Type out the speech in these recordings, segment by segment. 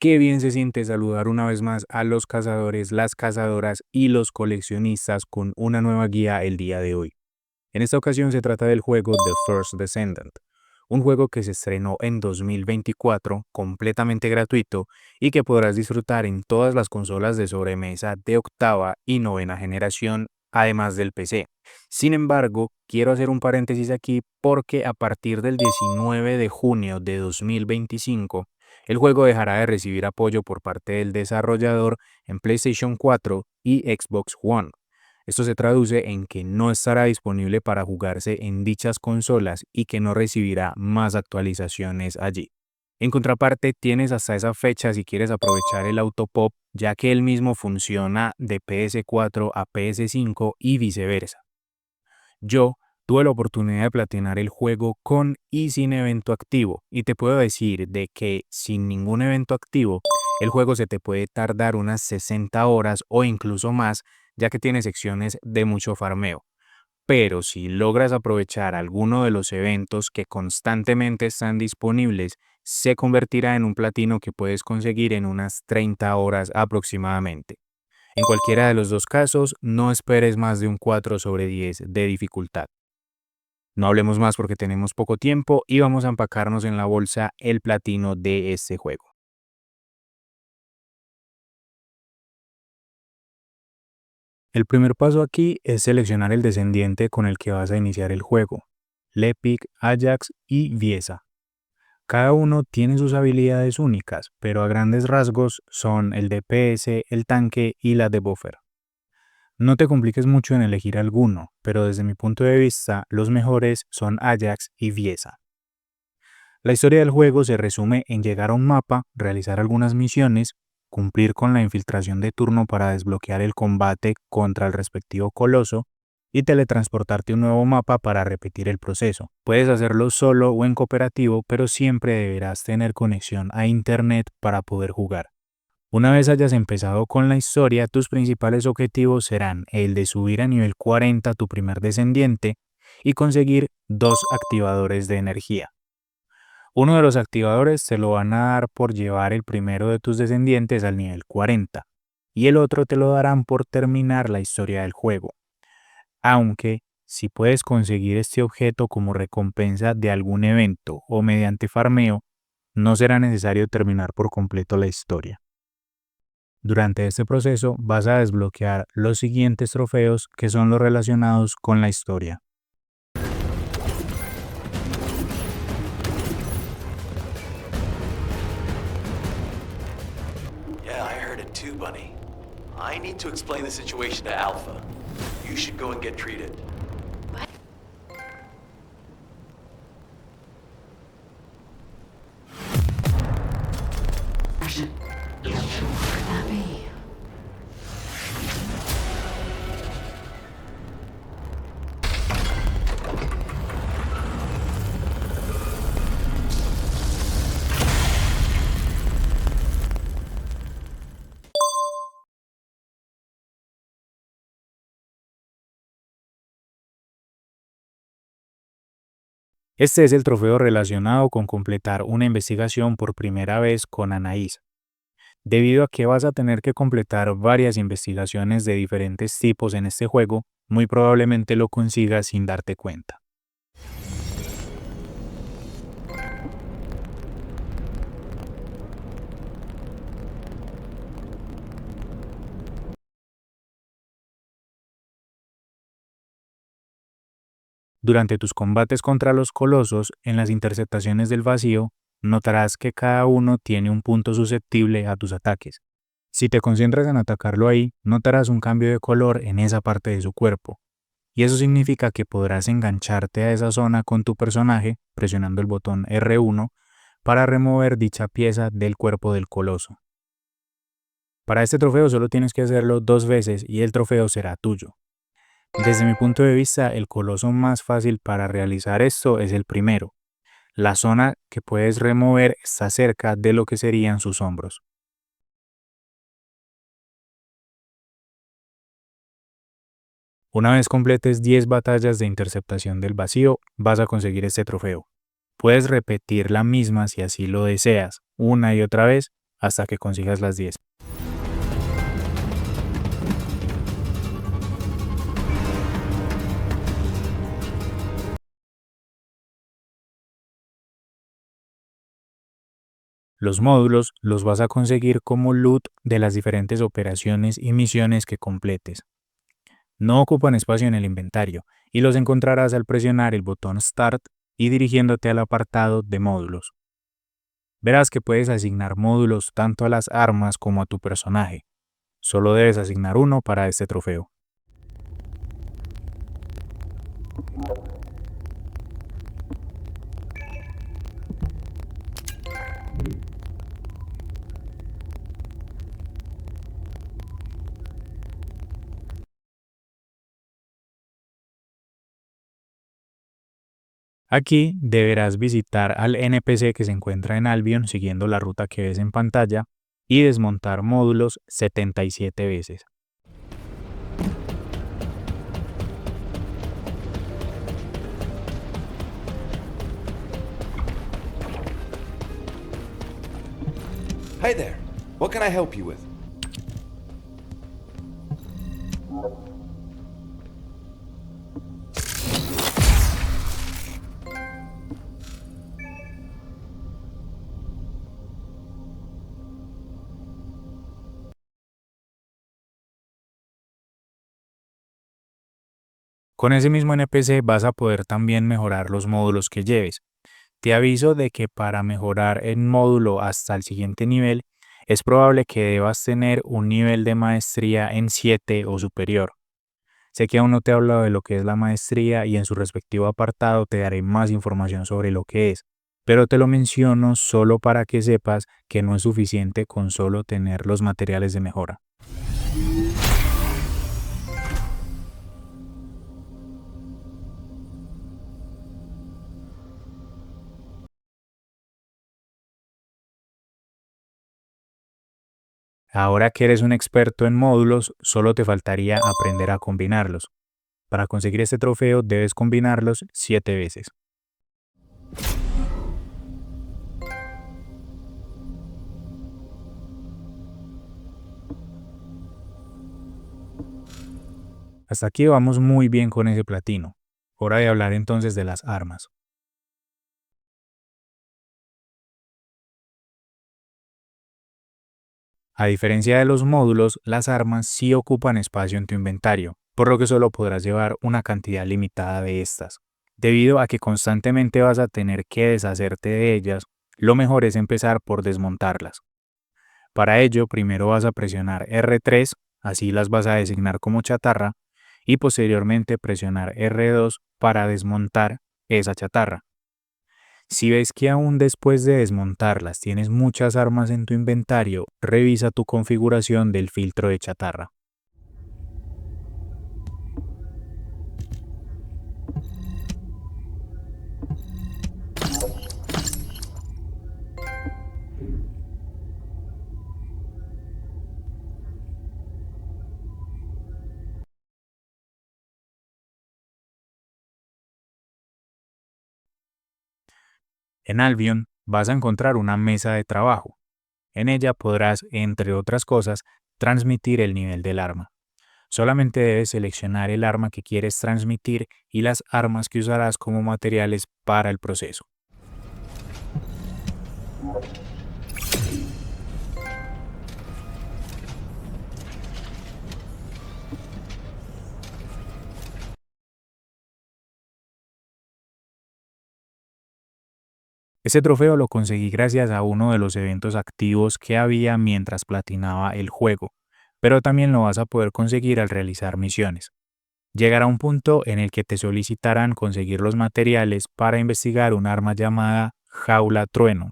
Qué bien se siente saludar una vez más a los cazadores, las cazadoras y los coleccionistas con una nueva guía el día de hoy. En esta ocasión se trata del juego The First Descendant, un juego que se estrenó en 2024, completamente gratuito y que podrás disfrutar en todas las consolas de sobremesa de octava y novena generación, además del PC. Sin embargo, quiero hacer un paréntesis aquí porque a partir del 19 de junio de 2025, el juego dejará de recibir apoyo por parte del desarrollador en PlayStation 4 y Xbox One. Esto se traduce en que no estará disponible para jugarse en dichas consolas y que no recibirá más actualizaciones allí. En contraparte, tienes hasta esa fecha si quieres aprovechar el autopop, ya que el mismo funciona de PS4 a PS5 y viceversa. Yo tuve la oportunidad de platinar el juego con y sin evento activo, y te puedo decir de que sin ningún evento activo, el juego se te puede tardar unas 60 horas o incluso más, ya que tiene secciones de mucho farmeo. Pero si logras aprovechar alguno de los eventos que constantemente están disponibles, se convertirá en un platino que puedes conseguir en unas 30 horas aproximadamente. En cualquiera de los dos casos, no esperes más de un 4 sobre 10 de dificultad. No hablemos más porque tenemos poco tiempo y vamos a empacarnos en la bolsa el platino de este juego. El primer paso aquí es seleccionar el descendiente con el que vas a iniciar el juego: Lepic, Ajax y Viesa. Cada uno tiene sus habilidades únicas, pero a grandes rasgos son el DPS, el tanque y la debuffer. No te compliques mucho en elegir alguno, pero desde mi punto de vista los mejores son Ajax y Viesa. La historia del juego se resume en llegar a un mapa, realizar algunas misiones, cumplir con la infiltración de turno para desbloquear el combate contra el respectivo coloso y teletransportarte a un nuevo mapa para repetir el proceso. Puedes hacerlo solo o en cooperativo, pero siempre deberás tener conexión a internet para poder jugar. Una vez hayas empezado con la historia, tus principales objetivos serán el de subir a nivel 40 tu primer descendiente y conseguir dos activadores de energía. Uno de los activadores te lo van a dar por llevar el primero de tus descendientes al nivel 40 y el otro te lo darán por terminar la historia del juego. Aunque, si puedes conseguir este objeto como recompensa de algún evento o mediante farmeo, no será necesario terminar por completo la historia. Durante este proceso vas a desbloquear los siguientes trofeos que son los relacionados con la historia. Yeah, I heard it too, Bunny. I need to explain the situation to Alpha. You should go and get treated. Este es el trofeo relacionado con completar una investigación por primera vez con Anaís. Debido a que vas a tener que completar varias investigaciones de diferentes tipos en este juego, muy probablemente lo consigas sin darte cuenta. Durante tus combates contra los colosos en las interceptaciones del vacío, notarás que cada uno tiene un punto susceptible a tus ataques. Si te concentras en atacarlo ahí, notarás un cambio de color en esa parte de su cuerpo, y eso significa que podrás engancharte a esa zona con tu personaje presionando el botón R1 para remover dicha pieza del cuerpo del coloso. Para este trofeo solo tienes que hacerlo 2 veces y el trofeo será tuyo. Desde mi punto de vista, el coloso más fácil para realizar esto es el primero. La zona que puedes remover está cerca de lo que serían sus hombros. Una vez completes 10 batallas de interceptación del vacío, vas a conseguir este trofeo. Puedes repetir la misma si así lo deseas, una y otra vez, hasta que consigas las 10. Los módulos los vas a conseguir como loot de las diferentes operaciones y misiones que completes. No ocupan espacio en el inventario y los encontrarás al presionar el botón Start y dirigiéndote al apartado de módulos. Verás que puedes asignar módulos tanto a las armas como a tu personaje. Solo debes asignar uno para este trofeo. Aquí deberás visitar al NPC que se encuentra en Albion siguiendo la ruta que ves en pantalla y desmontar módulos 77 veces. Hi there. What can I help you with? Con ese mismo NPC vas a poder también mejorar los módulos que lleves. Te aviso de que para mejorar el módulo hasta el siguiente nivel, es probable que debas tener un nivel de maestría en 7 o superior. Sé que aún no te he hablado de lo que es la maestría y en su respectivo apartado te daré más información sobre lo que es, pero te lo menciono solo para que sepas que no es suficiente con solo tener los materiales de mejora. Ahora que eres un experto en módulos, solo te faltaría aprender a combinarlos. Para conseguir este trofeo debes combinarlos 7 veces. Hasta aquí vamos muy bien con ese platino. Hora de hablar entonces de las armas. A diferencia de los módulos, las armas sí ocupan espacio en tu inventario, por lo que solo podrás llevar una cantidad limitada de estas. Debido a que constantemente vas a tener que deshacerte de ellas, lo mejor es empezar por desmontarlas. Para ello, primero vas a presionar R3, así las vas a designar como chatarra, y posteriormente presionar R2 para desmontar esa chatarra. Si ves que aún después de desmontarlas tienes muchas armas en tu inventario, revisa tu configuración del filtro de chatarra. En Albion vas a encontrar una mesa de trabajo. En ella podrás, entre otras cosas, transmitir el nivel del arma. Solamente debes seleccionar el arma que quieres transmitir y las armas que usarás como materiales para el proceso. Este trofeo lo conseguí gracias a uno de los eventos activos que había mientras platinaba el juego, pero también lo vas a poder conseguir al realizar misiones. Llegará un punto en el que te solicitarán conseguir los materiales para investigar un arma llamada Jaula Trueno.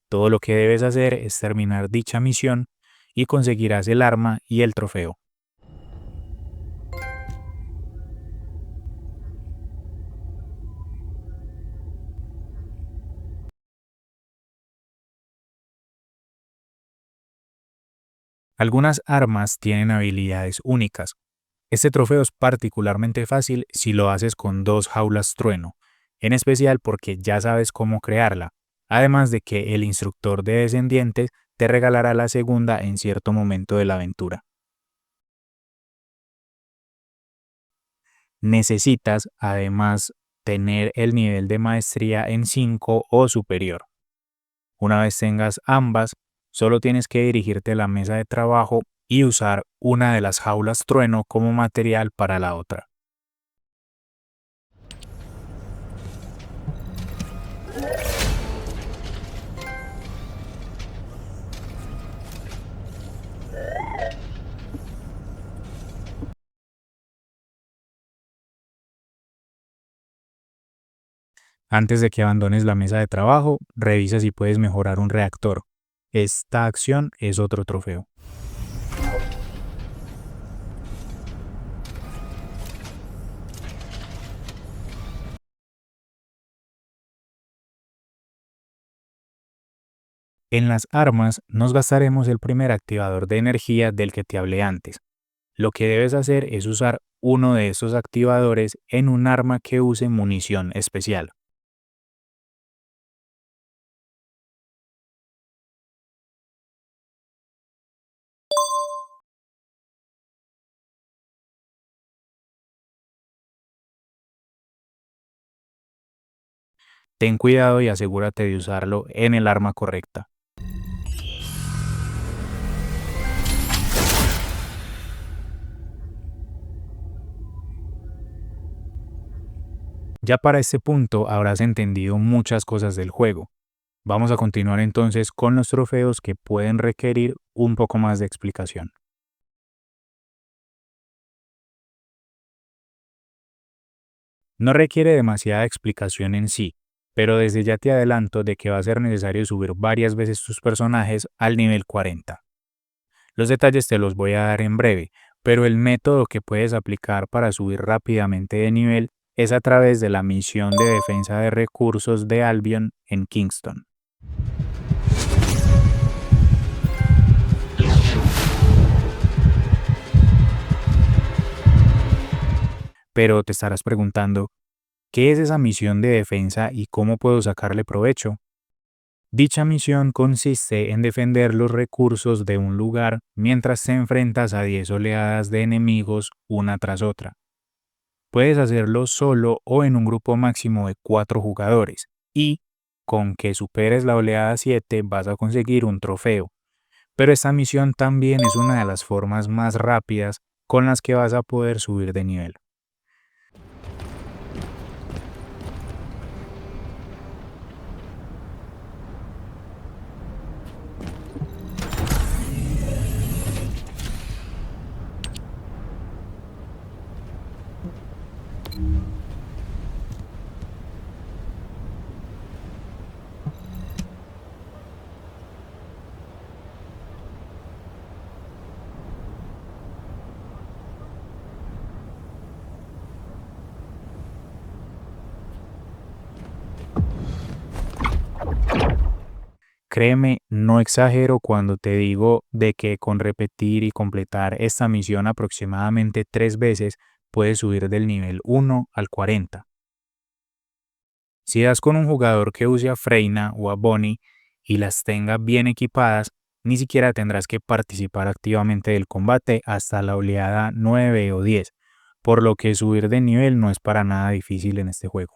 Todo lo que debes hacer es terminar dicha misión y conseguirás el arma y el trofeo. Algunas armas tienen habilidades únicas. Este trofeo es particularmente fácil si lo haces con 2 jaulas trueno, en especial porque ya sabes cómo crearla, además de que el instructor de descendientes te regalará la segunda en cierto momento de la aventura. Necesitas, además, tener el nivel de maestría en 5 o superior. Una vez tengas ambas, solo tienes que dirigirte a la mesa de trabajo y usar una de las jaulas trueno como material para la otra. Antes de que abandones la mesa de trabajo, revisa si puedes mejorar un reactor. Esta acción es otro trofeo. En las armas nos gastaremos el primer activador de energía del que te hablé antes. Lo que debes hacer es usar uno de esos activadores en un arma que use munición especial. Ten cuidado y asegúrate de usarlo en el arma correcta. Ya para este punto habrás entendido muchas cosas del juego. Vamos a continuar entonces con los trofeos que pueden requerir un poco más de explicación. No requiere demasiada explicación en sí, pero desde ya te adelanto de que va a ser necesario subir varias veces tus personajes al nivel 40. Los detalles te los voy a dar en breve, pero el método que puedes aplicar para subir rápidamente de nivel es a través de la misión de defensa de recursos de Albion en Kingston. Pero te estarás preguntando, ¿qué es esa misión de defensa y cómo puedo sacarle provecho? Dicha misión consiste en defender los recursos de un lugar mientras te enfrentas a 10 oleadas de enemigos una tras otra. Puedes hacerlo solo o en un grupo máximo de 4 jugadores y, con que superes la oleada 7 vas a conseguir un trofeo. Pero esta misión también es una de las formas más rápidas con las que vas a poder subir de nivel. Créeme, no exagero cuando te digo de que con repetir y completar esta misión aproximadamente 3 veces puedes subir del nivel 1 al 40. Si das con un jugador que use a Freyna o a Bonnie y las tenga bien equipadas, ni siquiera tendrás que participar activamente del combate hasta la oleada 9 o 10, por lo que subir de nivel no es para nada difícil en este juego.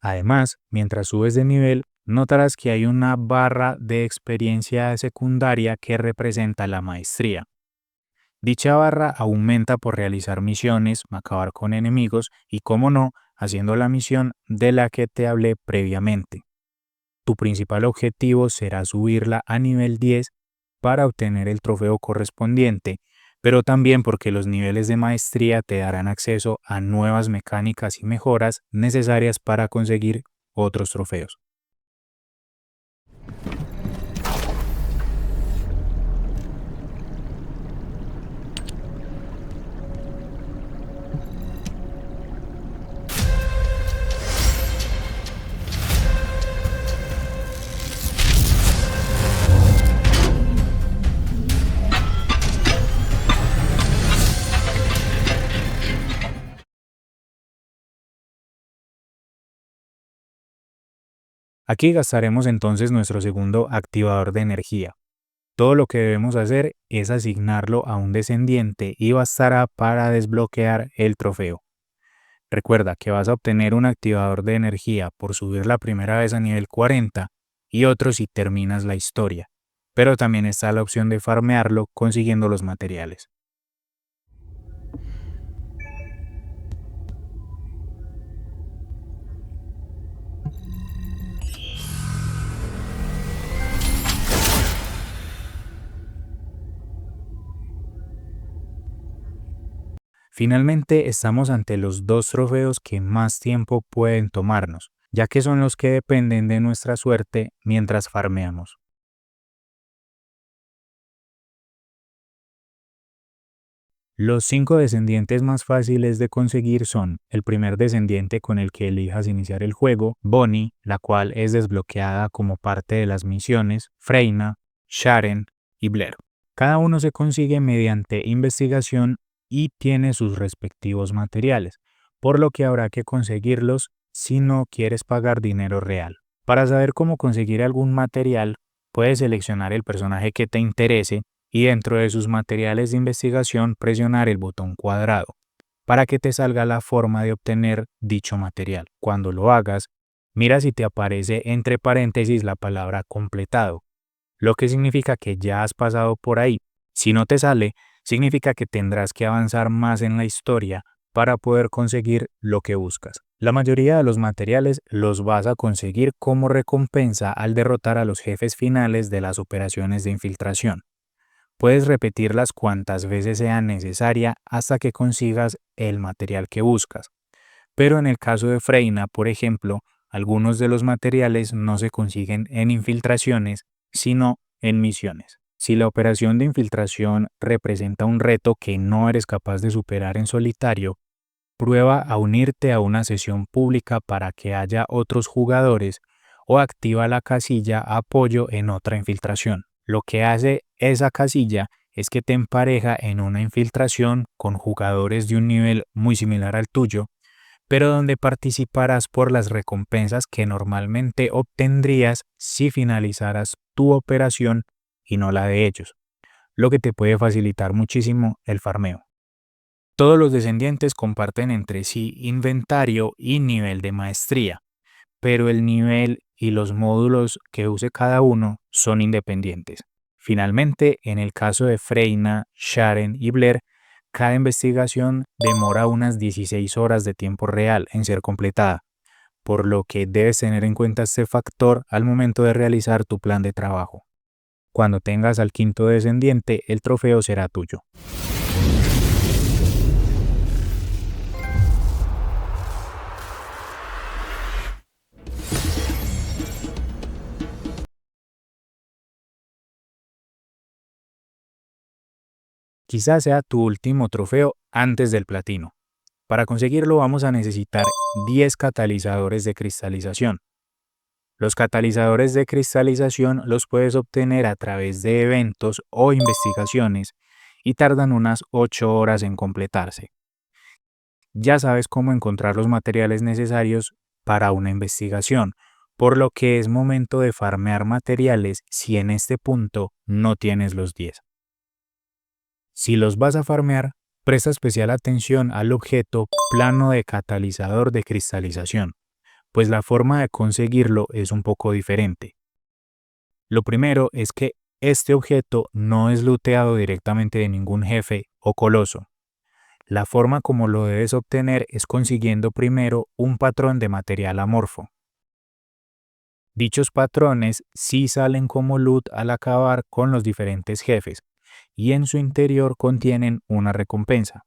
Además, mientras subes de nivel, notarás que hay una barra de experiencia secundaria que representa la maestría. Dicha barra aumenta por realizar misiones, acabar con enemigos y, como no, haciendo la misión de la que te hablé previamente. Tu principal objetivo será subirla a nivel 10 para obtener el trofeo correspondiente, pero también porque los niveles de maestría te darán acceso a nuevas mecánicas y mejoras necesarias para conseguir otros trofeos. Aquí gastaremos entonces nuestro segundo activador de energía. Todo lo que debemos hacer es asignarlo a un descendiente y bastará para desbloquear el trofeo. Recuerda que vas a obtener un activador de energía por subir la primera vez a nivel 40 y otro si terminas la historia, pero también está la opción de farmearlo consiguiendo los materiales. Finalmente estamos ante los dos trofeos que más tiempo pueden tomarnos, ya que son los que dependen de nuestra suerte mientras farmeamos. Los 5 descendientes más fáciles de conseguir son el primer descendiente con el que elijas iniciar el juego, Bonnie, la cual es desbloqueada como parte de las misiones, Freyna, Sharon y Blair. Cada uno se consigue mediante investigación y tiene sus respectivos materiales, por lo que habrá que conseguirlos si no quieres pagar dinero real. Para saber cómo conseguir algún material, puedes seleccionar el personaje que te interese y dentro de sus materiales de investigación presionar el botón cuadrado para que te salga la forma de obtener dicho material. Cuando lo hagas, mira si te aparece entre paréntesis la palabra completado, lo que significa que ya has pasado por ahí. Si no te sale, significa que tendrás que avanzar más en la historia para poder conseguir lo que buscas. La mayoría de los materiales los vas a conseguir como recompensa al derrotar a los jefes finales de las operaciones de infiltración. Puedes repetirlas cuantas veces sea necesaria hasta que consigas el material que buscas. Pero en el caso de Freyna, por ejemplo, algunos de los materiales no se consiguen en infiltraciones, sino en misiones. Si la operación de infiltración representa un reto que no eres capaz de superar en solitario, prueba a unirte a una sesión pública para que haya otros jugadores o activa la casilla apoyo en otra infiltración. Lo que hace esa casilla es que te empareja en una infiltración con jugadores de un nivel muy similar al tuyo, pero donde participarás por las recompensas que normalmente obtendrías si finalizaras tu operación y no la de ellos, lo que te puede facilitar muchísimo el farmeo. Todos los descendientes comparten entre sí inventario y nivel de maestría, pero el nivel y los módulos que use cada uno son independientes. Finalmente, en el caso de Freyna, Sharon y Blair, cada investigación demora unas 16 horas de tiempo real en ser completada, por lo que debes tener en cuenta este factor al momento de realizar tu plan de trabajo. Cuando tengas al quinto descendiente, el trofeo será tuyo. Quizás sea tu último trofeo antes del platino. Para conseguirlo vamos a necesitar 10 catalizadores de cristalización. Los catalizadores de cristalización los puedes obtener a través de eventos o investigaciones y tardan unas 8 horas en completarse. Ya sabes cómo encontrar los materiales necesarios para una investigación, por lo que es momento de farmear materiales si en este punto no tienes los 10. Si los vas a farmear, presta especial atención al objeto plano de catalizador de cristalización, pues la forma de conseguirlo es un poco diferente. Lo primero es que este objeto no es looteado directamente de ningún jefe o coloso. La forma como lo debes obtener es consiguiendo primero un patrón de material amorfo. Dichos patrones sí salen como loot al acabar con los diferentes jefes, y en su interior contienen una recompensa,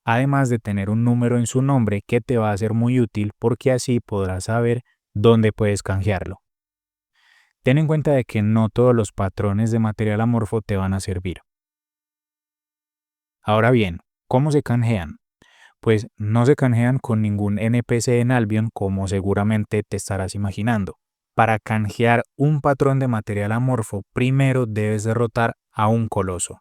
además de tener un número en su nombre que te va a ser muy útil porque así podrás saber dónde puedes canjearlo. Ten en cuenta de que no todos los patrones de material amorfo te van a servir. Ahora bien, ¿cómo se canjean? Pues no se canjean con ningún NPC en Albion como seguramente te estarás imaginando. Para canjear un patrón de material amorfo, primero debes derrotar a un coloso.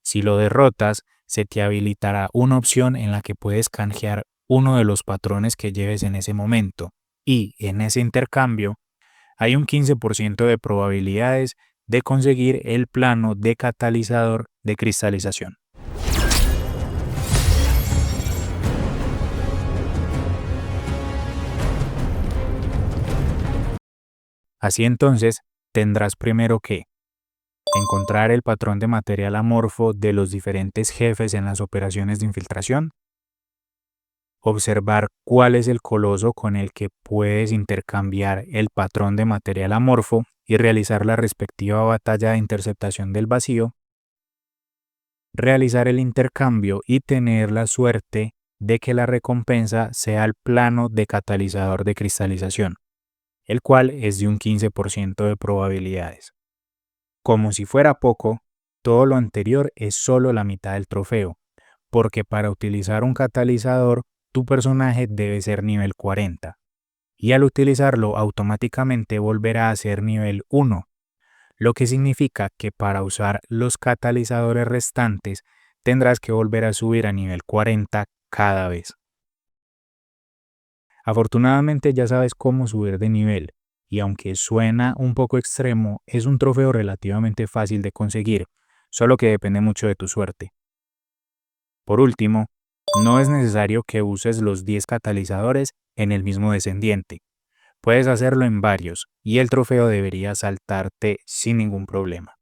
Si lo derrotas, se te habilitará una opción en la que puedes canjear uno de los patrones que lleves en ese momento, y en ese intercambio hay un 15% de probabilidades de conseguir el plano de catalizador de cristalización. Así entonces, tendrás primero que encontrar el patrón de material amorfo de los diferentes jefes en las operaciones de infiltración, observar cuál es el coloso con el que puedes intercambiar el patrón de material amorfo y realizar la respectiva batalla de interceptación del vacío, realizar el intercambio y tener la suerte de que la recompensa sea el plano de catalizador de cristalización, el cual es de un 15% de probabilidades. Como si fuera poco, todo lo anterior es solo la mitad del trofeo, porque para utilizar un catalizador, tu personaje debe ser nivel 40, y al utilizarlo automáticamente volverá a ser nivel 1, lo que significa que para usar los catalizadores restantes tendrás que volver a subir a nivel 40 cada vez. Afortunadamente ya sabes cómo subir de nivel, y aunque suena un poco extremo, es un trofeo relativamente fácil de conseguir, solo que depende mucho de tu suerte. Por último, no es necesario que uses los 10 catalizadores en el mismo descendiente. Puedes hacerlo en varios, y el trofeo debería saltarte sin ningún problema.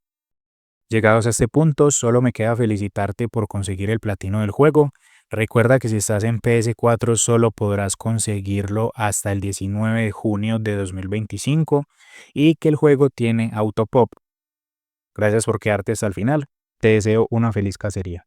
Llegados a este punto, solo me queda felicitarte por conseguir el platino del juego. Recuerda que si estás en PS4 solo podrás conseguirlo hasta el 19 de junio de 2025 y que el juego tiene autopop. Gracias por quedarte hasta el final. Te deseo una feliz cacería.